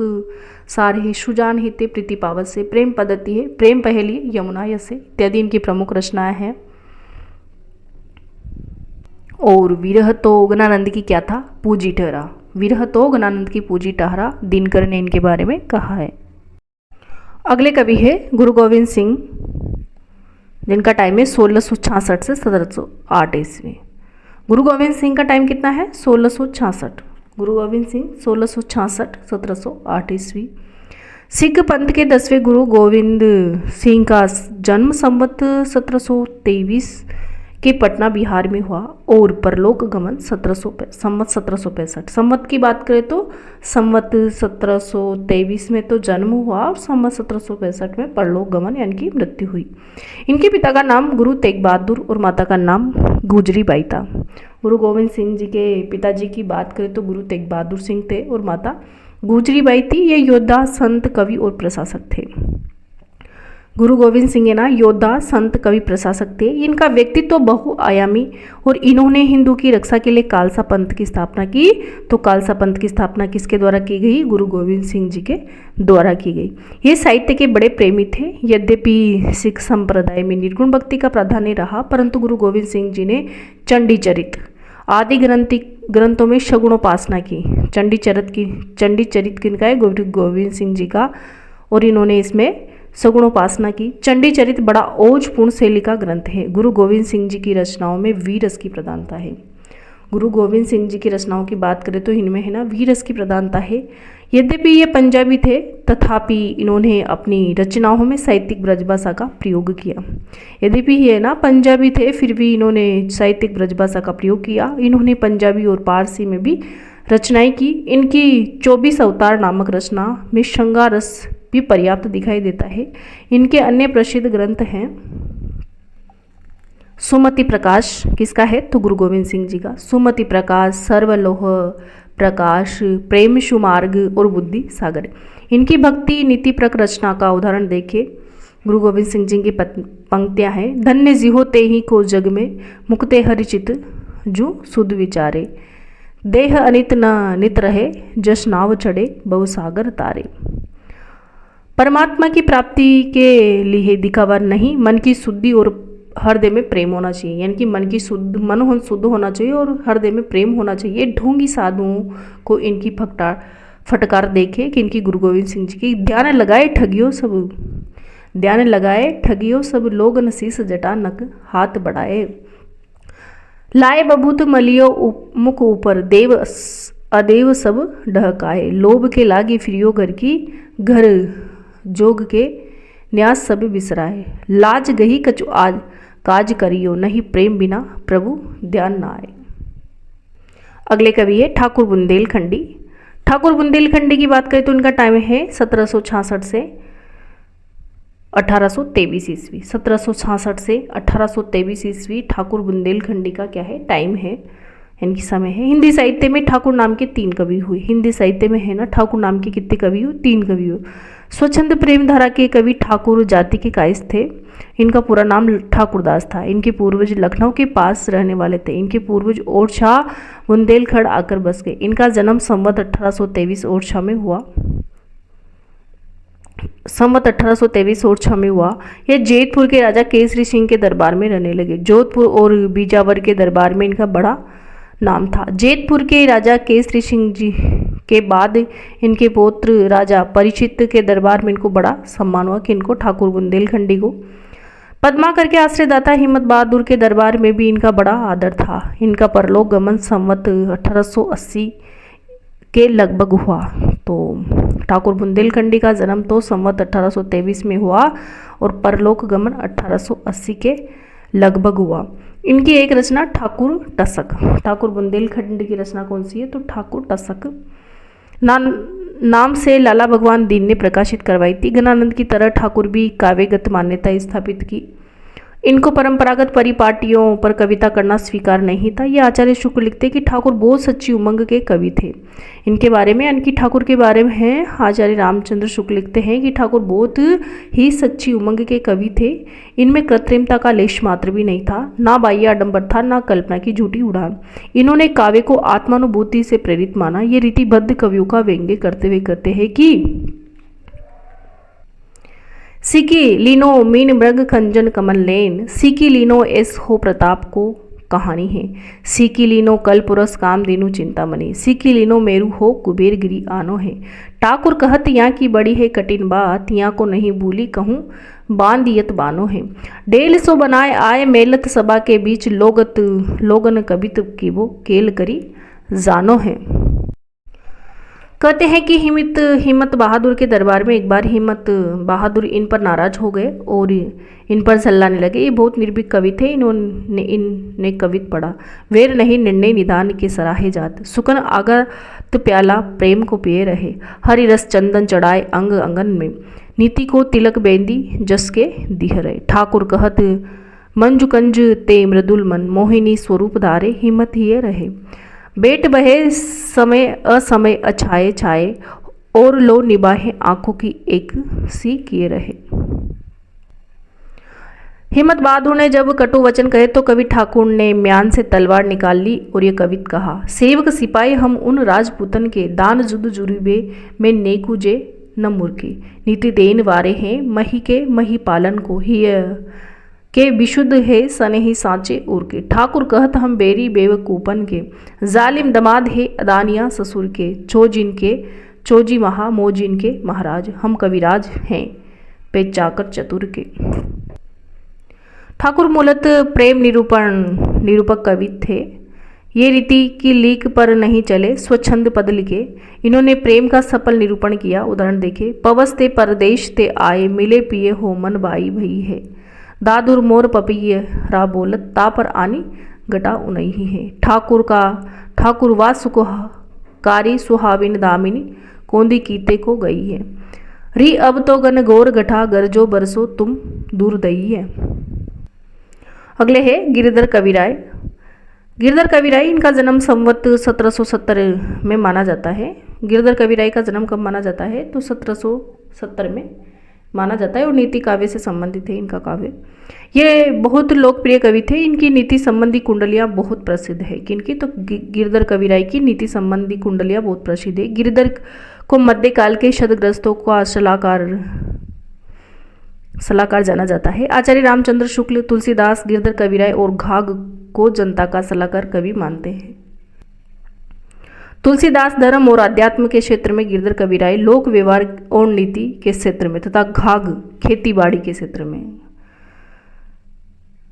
Speaker 1: सार है, सुजान है, ते प्रीति पावस है, प्रेम पद्धति है, प्रेम पहेली, यमुना यस है, इत्यादि इनकी प्रमुख रचनाएं हैं। और विरह तो घनानंद की क्या था, पूजी ठहरा। विरह तो गणानंद की पूजी टहरा, दिनकर ने इनके बारे में कहा है। अगले कवि है गुरु गोविंद सिंह, जिनका टाइम है 1666 से 1708 ईस्वी। गुरु गोविंद सिंह का टाइम कितना है? 1666। गुरु गोविंद सिंह 1666 1708 ईस्वी। सिख पंथ के 10वें गुरु गोविंद सिंह का जन्म संवत 1723 के पटना बिहार में हुआ और परलोक गमन संवत 1765। संवत की बात करें तो संवत 1723 में तो जन्म हुआ और संवत 1765 में परलोक गमन यानी कि मृत्यु हुई। इनके पिता का नाम गुरु तेग बहादुर और माता का नाम गुजरी बाई था। गुरु गोविंद सिंह जी के पिताजी की बात करें तो गुरु तेग बहादुर सिंह थे और माता गुजरी बाई थी। ये योद्धा, संत, कवि और प्रशासक थे। गुरु गोविंद सिंह है ना योद्धा, संत, कवि, प्रशासक थे। इनका व्यक्तित्व तो बहुआयामी और इन्होंने हिंदू की रक्षा के लिए खालसा पंथ की स्थापना की। तो खालसा पंथ की स्थापना किसके द्वारा की गई? गुरु गोविंद सिंह जी के द्वारा की गई। ये साहित्य के बड़े प्रेमी थे। यद्यपि सिख संप्रदाय में निर्गुण भक्ति का प्राधान्य रहा, परंतु गुरु गोविंद सिंह जी ने चंडी चरित आदि ग्रंथों में सगुणोपासना की। चंडी चरित किनका है? गुरु गोविंद सिंह जी का, और इन्होंने इसमें सगुणोपासना की। चंडी चरित बड़ा ओजपूर्ण शैली का ग्रंथ है। गुरु गोविंद सिंह जी की रचनाओं में वीर रस की प्रधानता है। गुरु गोविंद सिंह जी की रचनाओं की बात करें तो इनमें है ना वीर रस की प्रधानता है। यद्यपि ये पंजाबी थे, तथापि इन्होंने अपनी रचनाओं में साहित्यिक ब्रजभाषा का प्रयोग किया। यद्यपि ये ना पंजाबी थे, फिर भी इन्होंने साहित्यिक ब्रजभाषा का प्रयोग किया। इन्होंने पंजाबी और पारसी में भी रचनाएं की। इनकी 24 अवतार नामक रचना में श्रृंगार रस भी पर्याप्त दिखाई देता है। इनके अन्य प्रसिद्ध ग्रंथ हैं सुमति प्रकाश, किसका है? तो गुरु गोविंद सिंह जी का। सुमति प्रकाश, सर्वलोह प्रकाश, प्रेम सुमार्ग और बुद्धि सागर। इनकी भक्ति नीति प्रक रचना का उदाहरण देखिए। गुरु गोविंद सिंह जी की पंक्तियां हैं, धन्य जिहो ते ही को जग में, मुक्ते हरिचित जो सुध विचारे, देह अनित न नित रहे, जस नाव चढ़े बहुसागर तारे। परमात्मा की प्राप्ति के लिए दिखावा नहीं, मन की शुद्धि और हृदय में प्रेम होना चाहिए। यानी कि मन शुद्ध होना चाहिए और हृदय में प्रेम होना चाहिए। ढोंगी साधुओं को इनकी फटकार देखे कि इनकी गुरु गोविंद सिंह जी की ध्यान लगाए ठगियो सब लोग नसीस जटा नक हाथ बढ़ाए, लाए बबूत मलियो मुख ऊपर, देव अदेव सब ढहकाए, लोभ के लागी फिरियो घर की, घर जोग के न्यास सब बिसराए, लाज गही कछु आज काज करियो, नहीं प्रेम बिना प्रभु ध्यान न आए। अगले कवि है ठाकुर बुंदेलखंडी। ठाकुर बुंदेलखंडी की बात करें तो उनका टाइम है 1766 से 1823 ईस्वी। 1766 से 1823 ईस्वी ठाकुर बुंदेलखंडी का क्या है? टाइम है, इनकी समय है। हिंदी साहित्य में ठाकुर नाम के 3 कवि हुए। हिंदी साहित्य में है ना ठाकुर नाम के कितने कवि हुए? 3 कवि हुए। स्वच्छंद प्रेम धारा के कवि ठाकुर जाति के कायस्थ थे। इनका पूरा नाम ठाकुरदास था। इनके पूर्वज लखनऊ के पास रहने वाले थे। इनके पूर्वज ओरछा बुंदेलखंड आकर बस गए। इनका जन्म संवत 1823 ओरछा में हुआ। संवत 1823 ओरछा में हुआ। यह जैतपुर के राजा केसरी सिंह के दरबार में रहने लगे। जोधपुर और बीजावर के दरबार में इनका बड़ा नाम था। जैतपुर के राजा केसरी सिंह जी के बाद इनके पौत्र राजा परिचित के दरबार में इनको बड़ा सम्मान हुआ कि इनको ठाकुर बुंदेलखंडी को पद्माकर के आश्रयदाता हिम्मत बहादुर के दरबार में भी इनका बड़ा आदर था। इनका परलोक गमन संवत 1880 के लगभग हुआ। तो ठाकुर बुंदेलखंडी का जन्म तो संवत 1823 में हुआ और परलोक गमन 1880 के लगभग हुआ। इनकी एक रचना ठाकुर टसक। ठाकुर बुंदेलखंड की रचना कौन सी है? तो ठाकुर टसक नाम से लाला भगवान दीन ने प्रकाशित करवाई थी। गणानंद की तरह ठाकुर भी काव्यगत मान्यता स्थापित की। इनको परंपरागत परिपाटियों पर कविता करना स्वीकार नहीं था। ये आचार्य शुक्ल लिखते कि ठाकुर बहुत सच्ची उमंग के कवि थे। इनके बारे में यानी कि ठाकुर के बारे में है आचार्य रामचंद्र शुक्ल लिखते हैं कि ठाकुर बहुत ही सच्ची उमंग के कवि थे। इनमें कृत्रिमता का लेश मात्र भी नहीं था, ना बाह्य आडंबर था, ना कल्पना की झूठी उड़ान। इन्होंने काव्य को आत्मानुभूति से प्रेरित माना। ये रीतिबद्ध कवियों का व्यंग्य करते हुए कहते हैं कि सिकी लीनो मीन मृग खंजन कमल लेन, सिकी लीनो एस हो प्रताप को, कहानी है। सीकी लीनो कल पुरस काम दीनु चिंतामणि, सीकी लीनो मेरू हो कुबेर गिरी आनो है। ठाकुर कहत यहाँ की बड़ी है कठिन बात, यहाँ को नहीं भूली कहूँ बांधियत बानो है। डेल सो बनाए आए मेलत सभा के बीच, लोगन कबित की वो केल करी जानो है। कहते हैं कि हिम्मत बहादुर के दरबार में एक बार हिम्मत बहादुर इन पर नाराज हो गए और इन पर सल्लाने लगे। ये बहुत निर्भीक कवि थे। इनने कवित पढ़ा, वेर नहीं निर्णय निदान के सराहे जात, सुकन आगत प्याला प्रेम को पिए रहे, हरि रस चंदन चढ़ाए अंग अंगन में, नीति को तिलक बेंदी जस के दिह रहे। ठाकुर कहत मंजु कंज ते मृदुल मन, मोहिनी स्वरूप धारे हिम्मत ही रहे। बेट बहे समय असमय अछाए छाए, और लो निबाहे आंखों की एक सी किए रहे। हिम्मत बहादुर ने जब कटु वचन कहे तो कवि ठाकुर ने म्यान से तलवार निकाल ली और ये कवित कहा, सेवक सिपाही हम उन राजपूतन के, दान जुद जुरीबे में नेकु जे न मुर्के, नीति देन वारे हैं मही के मही पालन को ही के विशुद्ध है सने ही सांचे उर के। ठाकुर कहत हम बेरी बेवकूपन के, जालिम दमाद है अदानिया ससुर के, चोजी महा मोजिन के महाराज, हम कविराज हैं पे चाकर चतुर के। ठाकुर मूलत प्रेम निरूपक कवि थे। ये रीति की लीक पर नहीं चले, स्वच्छंद पद लिखे। इन्होंने प्रेम का सफल निरूपण किया। उदाहरण देखे, पवस ते परदेश ते आए, मिले पिए हो मन बाई भई है, दादुर मोर पपिय रा बोलत, ता पर आनी गटा उनई ही है। ठाकुर वा सुखकारी सुहाविन दामिनी, कोंदी कीते को गई है, री अब तो गन गोर गठा गरजो बरसो तुम दूर दई है। अगले है गिरधर कविराय। गिरधर कविराय इनका जन्म संवत 1770 में माना जाता है। गिरधर कविराय का जन्म कब माना जाता है तो 1770 में माना जाता है और नीति काव्य से संबंधित है इनका काव्य। ये बहुत लोकप्रिय कवि थे। इनकी नीति संबंधी कुंडलियाँ बहुत प्रसिद्ध है। किनकी तो गिरधर कविराय की नीति संबंधी कुंडलियाँ बहुत प्रसिद्ध है। गिरधर को मध्यकाल के शतग्रस्तों का सलाहकार जाना जाता है। आचार्य रामचंद्र शुक्ल, तुलसीदास, गिरधर कविराय और घाघ को जनता का सलाहकार कवि मानते हैं। तुलसीदास धर्म और अध्यात्म के क्षेत्र में, गिरधर कविराय लोक व्यवहार और नीति के क्षेत्र में तथा घाघ खेती बाड़ी के क्षेत्र में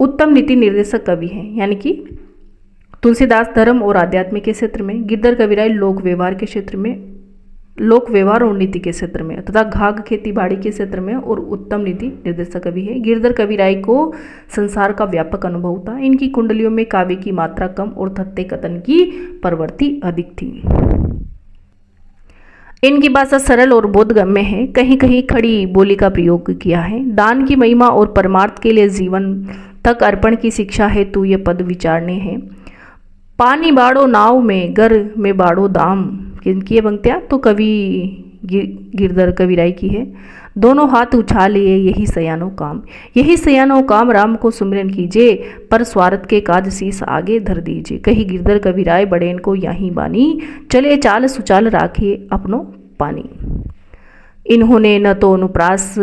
Speaker 1: उत्तम नीति निर्देशक कवि हैं। यानी कि तुलसीदास धर्म और आध्यात्म के क्षेत्र में, गिरधर कविराय लोक व्यवहार के क्षेत्र में, लोक व्यवहार और नीति के क्षेत्र में तथा घाघ खेती बाड़ी के क्षेत्र में और उत्तम नीति निर्देशक कवि है। गिरधर कविराय को संसार का व्यापक अनुभव था। इनकी कुंडलियों में काव्य की मात्रा कम और तथ्य कथन की प्रवृत्ति अधिक थी। इनकी भाषा सरल और बोधगम्य है। कहीं कहीं खड़ी बोली का प्रयोग किया है। दान की महिमा और परमार्थ के लिए जीवन तक अर्पण की शिक्षा हेतु ये पद विचारने हैं। पानी बाड़ो नाव में, घर में बाड़ो दाम। किनकी ये पंक्तियाँ तो कवि गिरधर कविराय की है। दोनों हाथ उछालिए यही सयानो काम, यही सयानो काम राम को सुमिरन कीजिए, पर स्वार्थ के काज शीस आगे धर दीजिए। कही गिरधर कविराय बड़ेन को यहीं बानी, चले चाल सुचाल राखिए अपनो पानी। इन्होंने न तो अनुप्रास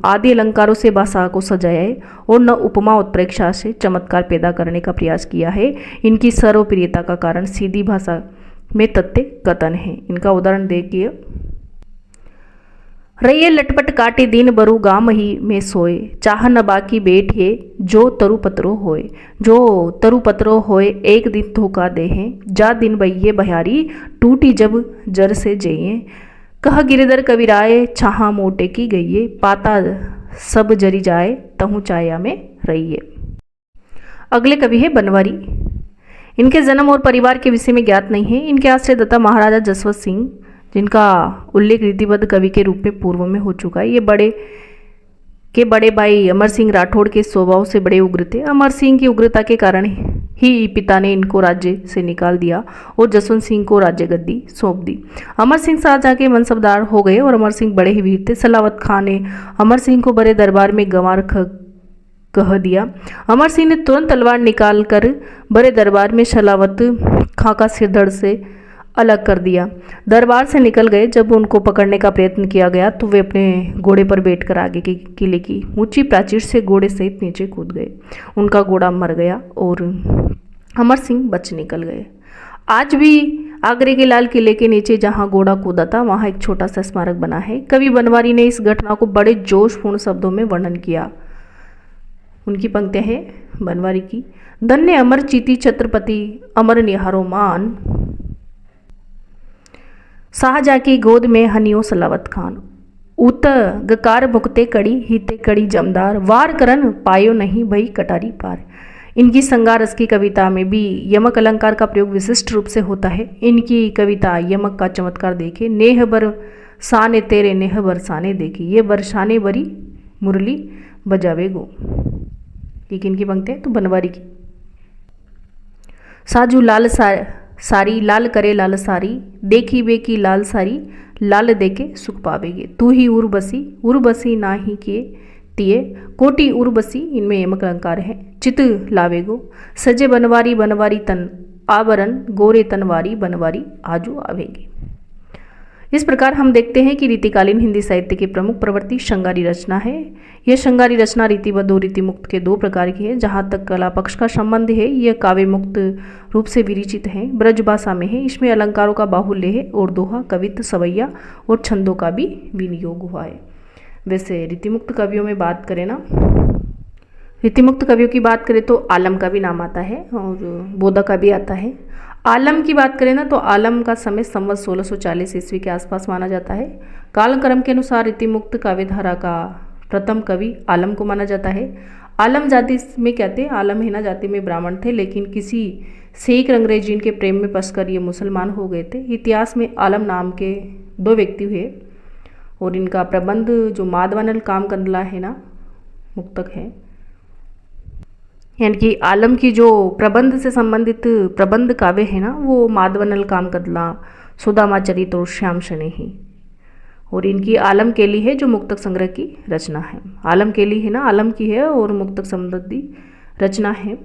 Speaker 1: आदि अलंकारों से भाषा को सजाया है और न उपमा उत्प्रेक्षा से चमत्कार पैदा करने का प्रयास किया है। इनकी सर्वप्रियता का कारण सीधी भाषा में तथ्य कथन है। इनका उदाहरण देखिए, रैये लटपट काटे दिन बरु गाम ही में सोए, चाह न बाकी बैठ है जो तरु पत्रो होए, जो तरु पत्रो होए एक दिन धोखा दे हैं, जा दिन बइये बहारी टूटी जब जर से जइए। कह गिरधर कविराय छाहा मोटे की गइये, पाता सब जरी जाए तहु छाया में रहिए। अगले कवि है बनवारी। इनके जन्म और परिवार के विषय में ज्ञात नहीं है। इनके आश्रयदाता महाराजा जसवंत सिंह, जिनका उल्लेख रीतिबद्ध कवि के रूप में पूर्व में हो चुका है। ये बड़े भाई अमर सिंह राठौड़ के स्वभाव से बड़े उग्र थे। अमर सिंह की उग्रता के कारण ही पिता ने इनको राज्य से निकाल दिया और जसवंत सिंह को राज्य गद्दी सौंप दी। अमर सिंह शाहजहां के मनसबदार हो गए और अमर सिंह बड़े ही वीर थे। सलावत खां ने अमर सिंह को बड़े दरबार में गंवार कह दिया। अमर सिंह ने तुरंत तलवार निकाल कर बड़े दरबार में सलावत खां का सिर धड़ से अलग कर दिया। दरबार से निकल गए। जब उनको पकड़ने का प्रयत्न किया गया तो वे अपने घोड़े पर बैठकर आगे के किले की ऊंची प्राचीर से घोड़े सहित नीचे कूद गए। उनका घोड़ा मर गया और अमर सिंह बच निकल गए। आज भी आगरे के लाल किले के नीचे जहां घोड़ा कूदा था वहां एक छोटा सा स्मारक बना है। कवि बनवारी ने इस घटना को बड़े जोशपूर्ण शब्दों में वर्णन किया। उनकी पंक्तियां हैं बनवारी की। धन्य अमर चीती छत्रपति अमर निहारो मान, शाहजहां की गोद में हनियो सलावत खान, उत गकार मुकते कड़ी हिते कड़ी जमदार, वार करन पायो नहीं भई कटारी पार। इनकी संगार रस की कविता में भी यमक अलंकार का प्रयोग विशिष्ट रूप से होता है। इनकी कविता यमक का चमत्कार देखे, नेह बर साने तेरे नेह बरसाने देखी, ये बरसाने बरी मुरली बजावे गो। ये किनकी पंक्ति है? तो बनवारी की। साजू लाल सारी लाल करे लाल सारी, देखी बेकी लाल सारी लाल देके सुख पावेगे, तू ही उर्वशी ना ही के तिये कोटि उर्वशी। इनमें यमक अलंकार है। चित लावेगो, सजे बनवारी बनवारी तन आवरण, गोरे तनवारी बनवारी आजू आवेगी। इस प्रकार हम देखते हैं कि रीतिकालीन हिंदी साहित्य की प्रमुख प्रवृत्ति श्रृंगारी रचना है। यह श्रृंगारी रचना रीतिबद्ध और रीतिमुक्त के दो प्रकार की है। जहाँ तक कला पक्ष का संबंध है, यह काव्य मुक्त रूप से विरचित है, ब्रजभाषा में है। इसमें अलंकारों का बाहुल्य है और दोहा, कवित्व, सवैया और छंदों का भी विनियोग हुआ है। वैसे रीतिमुक्त कवियों में बात करें ना, रीतिमुक्त कवियों की बात करें तो आलम का भी नाम आता है और बोधा का भी आता है। आलम की बात करें ना तो आलम का समय संवत 1640 ईस्वी के आसपास माना जाता है। कालक्रम के अनुसार रीतिमुक्त काव्यधारा का प्रथम कवि आलम को माना जाता है। आलम जाति में कहते हैं, आलम हिना जाति में ब्राह्मण थे, लेकिन किसी सिख अंग्रेजी इनके प्रेम में फंसकर ये मुसलमान हो गए थे। इतिहास में आलम नाम के दो व्यक्ति हुए और इनका प्रबंध जो माधवानल कामकंदला है ना, मुक्तक है, यानी कि आलम की जो प्रबंध से संबंधित प्रबंध काव्य है ना, वो माधवानल कामकंदला, सुदामा चरित और श्याम शनेही। और इनकी आलम केली है जो मुक्तक संग्रह की रचना है। आलम केली है ना, आलम की है और मुक्तक संबंधी रचना है।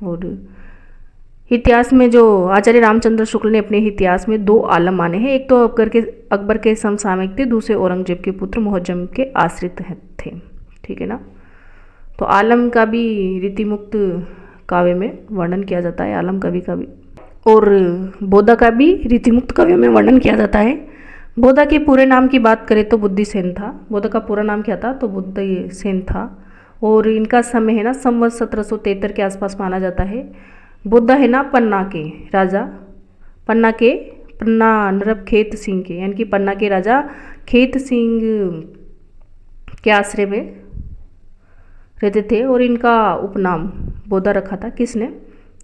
Speaker 1: और इतिहास में जो आचार्य रामचंद्र शुक्ल ने अपने इतिहास में दो आलम माने हैं। एक तो अकबर के समसामयिक थे, दूसरे औरंगजेब के पुत्र मुहज्जम के आश्रित थे। ठीक है ना। तो आलम का भी रीतिमुक्त काव्य में वर्णन किया जाता है, आलम कवि का भी। और बोधा का भी रीतिमुक्त काव्य में वर्णन किया जाता है। बोधा के पूरे नाम की बात करें तो बुद्धिसेन था। बोधा का पूरा नाम क्या था? तो बुद्धिसेन था। और इनका समय है ना संवत 1773 के आसपास माना जाता है। बुद्ध है ना पन्ना के राजा, पन्ना नरब खेत सिंह के, यानी कि पन्ना के राजा खेत सिंह के आश्रय में रहते थे और इनका उपनाम बोधा रखा था। किसने?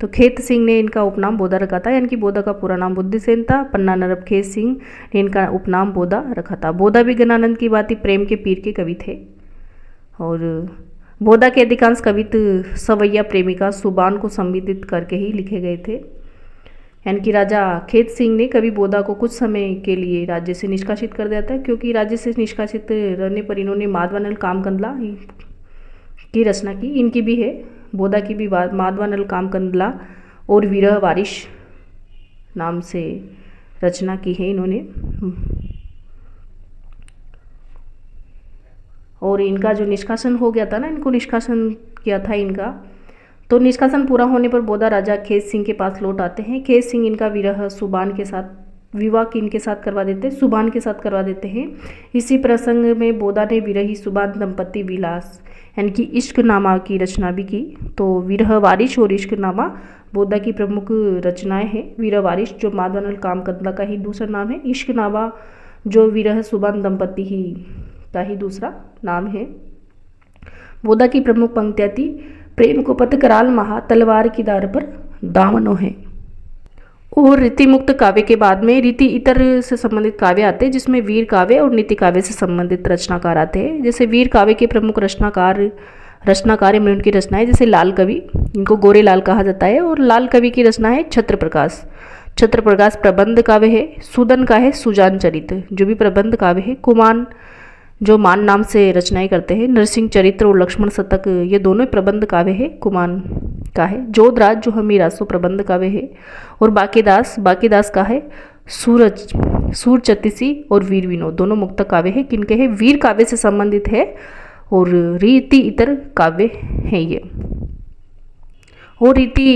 Speaker 1: तो खेत सिंह ने इनका उपनाम बोधा रखा था, यानी कि बोधा का पूरा नाम बुद्धिसेन था। पन्ना नरब खेत सिंह ने इनका उपनाम बोधा रखा था। बोधा भी गणानंद की भांति प्रेम के पीर के कवि थे। और बोधा के अधिकांश कवित्व सवैया प्रेमिका सुबान को संबोधित करके ही लिखे गए थे। यानी कि राजा खेत सिंह ने कवि बोधा को कुछ समय के लिए राज्य से निष्कासित कर दिया था, क्योंकि राज्य से निष्कासित रहने पर इन्होंने माधवानल कामकंदला की रचना की। इनकी भी है, बोधा की भी माधवानल कामकंदला और विरह वारिश नाम से रचना की है इन्होंने। और इनका जो निष्कासन हो गया था ना, इनको निष्कासन किया था इनका, तो निष्कासन पूरा होने पर बोधा राजा खेत सिंह के पास लौट आते हैं। खेत सिंह इनका विरह सुबान के साथ विवाह किनके साथ करवा देते हैं? सुबान के साथ करवा देते हैं। इसी प्रसंग में बोधा ने विरही सुबान दंपति विलास यानी कि इश्कनामा की रचना भी की। तो विरह वारिश और इश्कनामा बोधा की प्रमुख रचनाएं हैं। विरह वारिश जो माधवानल कामकंदला का ही दूसरा नाम है, इश्कनामा जो विरह सुबान दंपति ही का ही दूसरा नाम है। बोधा की प्रमुख पंक्तियां थी, प्रेम को पत कराल महा तलवार की दार पर दामनो है। और रीति मुक्त काव्य के बाद में रीति इतर से संबंधित काव्य आते हैं, जिसमें वीर काव्य और नीति काव्य से संबंधित रचनाकार आते हैं। जैसे वीर काव्य के प्रमुख रचनाकार में उनकी रचनाएं, जैसे लाल कवि, इनको गोरे लाल कहा जाता है। और लाल कवि की रचना है छत्रप्रकाश। छत्रप्रकाश प्रबंध काव्य है। सुदन का है सुजान चरित जो भी प्रबंध काव्य है। कुमान जो मान नाम से रचनाएं करते हैं। नरसिंह चरित्र और लक्ष्मण शतक ये दोनों प्रबंध काव्य है, कुमान का है। जोधराज जो हमीरासो प्रबंध काव्य है। और बाकीदास का है सूर चतीसी और वीर विनोद, दोनों मुक्तक काव्य है। किनके है? वीर काव्य से संबंधित है और रीति इतर काव्य है ये। और रीति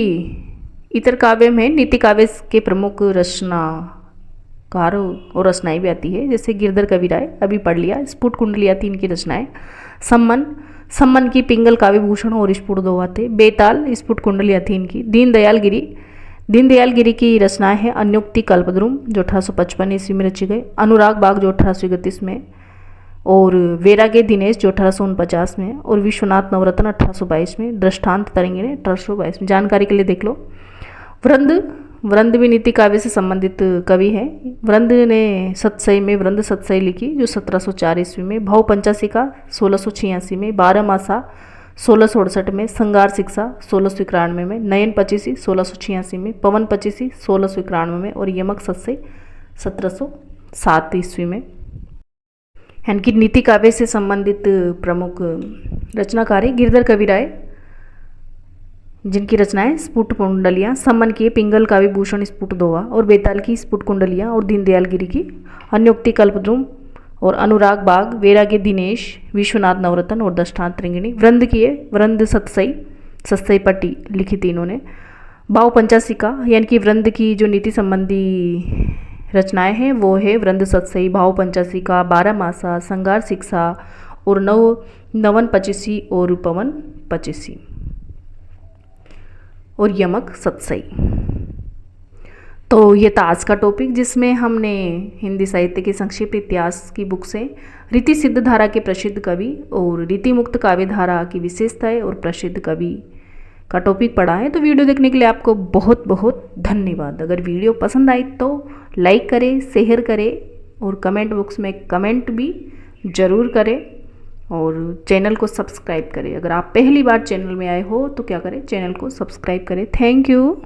Speaker 1: इतर काव्य में नीति काव्य के प्रमुख रचनाकार और रचनाएं भी आती है, जैसे गिरधर कविराय अभी पढ़ लिया, स्फुट कुंडलिया थी इनकी रचनाएं। सम्मन सम्मन की पिंगल काव्य भूषण और स्फुट दोहा थे। बेताल स्फुट कुंडलिया थी इनकी। दीनदयाल गिरी की रचनाएं हैं अन्योक्ति कल्पद्रुम जो 1855 ईस्वी में रची गई, अनुराग बाग जो 1831 में, और वैराग्य दिनेश जो 1849 में, और विश्वनाथ नवरत्न 1822 में, दृष्टांत तरंगिणी 1822 में। जानकारी के लिए देख लो। वृंद भी नीति काव्य से संबंधित कवि है। वृंद ने सतसई में वृंद सतसई लिखी जो 1704 ईस्वी में, भाव पंचासिका 1686 में, 12 मासा 1668 में, संगार शिक्षा 1691 में, नयन पचीसी 1686 में, पवन पचीसी 1691 में, और यमक सतसई 1707 ईस्वी में। यानी कि नीति काव्य से संबंधित प्रमुख रचनाकार है गिरधर कविराय, जिनकी रचनाएं स्फुट कुंडलियाँ, सम्मन की पिंगल काव्य भूषण स्फुट दोहा, और बेताल की स्फुट कुंडलियाँ, और दीनदयाल गिरी की अन्योक्ति कल्पद्रुम, और अनुराग बाग, वैराग्य दिनेश, विश्वनाथ नवरत्न, और दृष्टांत तरंगिणी। वृंद सतसई पट्टी लिखी थी इन्होंने। भाव पंचासिका यानी कि वृंद की जो नीति संबंधी रचनाएं हैं वो है वृंद सतसई, भाव पंचासिका, 12 मासा, संगार शिक्षा, और नवन पचीसी, और पवन पचीसी, और यमक सतसई। तो ये था आज का टॉपिक, जिसमें हमने हिंदी साहित्य के संक्षिप्त इतिहास की बुक से रीति सिद्ध धारा के प्रसिद्ध कवि और रीति मुक्त काव्य धारा की विशेषताएं और प्रसिद्ध कवि का टॉपिक पढ़ा है। तो वीडियो देखने के लिए आपको बहुत बहुत धन्यवाद। अगर वीडियो पसंद आई तो लाइक करें, शेयर करें, और कमेंट बॉक्स में कमेंट भी ज़रूर करें, और चैनल को सब्सक्राइब करें। अगर आप पहली बार चैनल में आए हो तो क्या करें, चैनल को सब्सक्राइब करें। Thank you.